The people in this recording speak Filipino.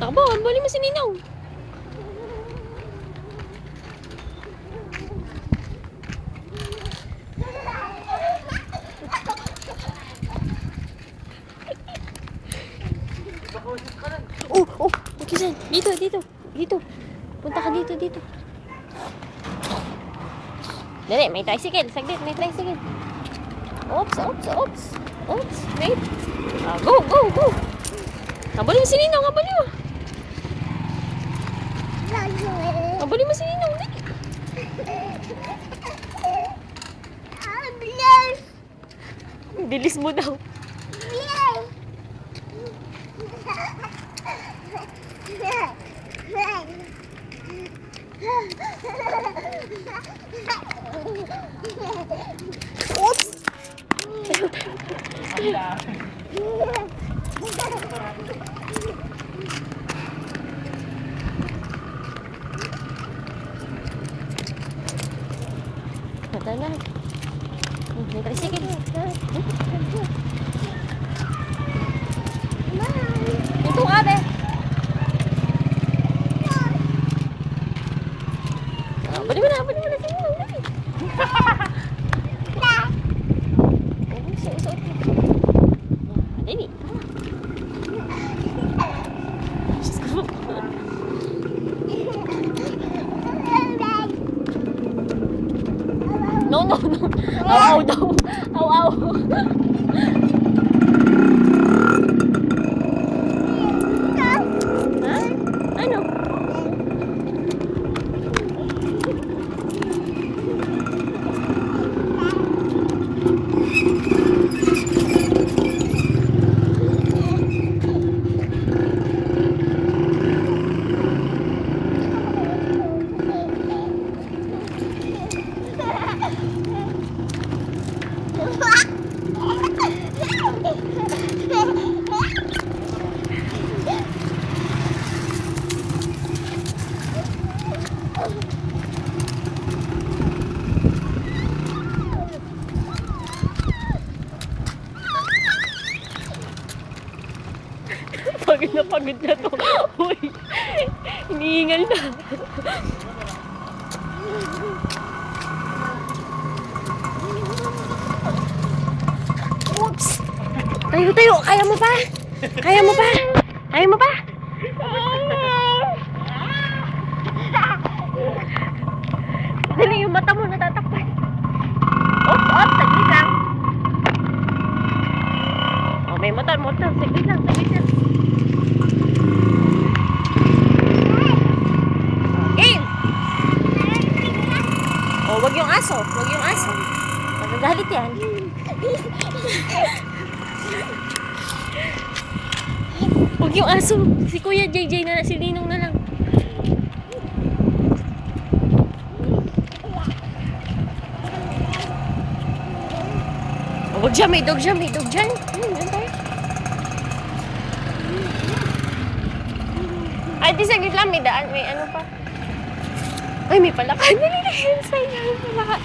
Takbo, bali mo si Ninong. Okay dyan. Dito. Punta ka dito. Dali, may tricycle. Saglit, may tricycle. Oops. Wait. Go. Habulin mo si Ninong, habulin mo. Habulin mo si Ninong, dali. Bilis mo daw. Oops! Mata na. May tricycle. Ito ka, be. Bali mo na si Ninong, dali. Suot. Dali. No. Aw daw. Aw. Ha? Ano? Pagod na to. Uy, iniingal na. Oops! Tayo. Kaya mo pa? Dali, yung mata mo natatakpan. Oops, saglit lang. Oh, may motor. Saglit lang. Game! Oh, wag yung aso. Magagalit yan. Wag yung aso. Si Kuya JJ na, si Ninong na lang. Oh, wag siya, may dog dyan. Dyan tayo. Ay, di saglit lang, may daan, may ano pa. Ay, may palaka. Dali, sa'yo, may palaka.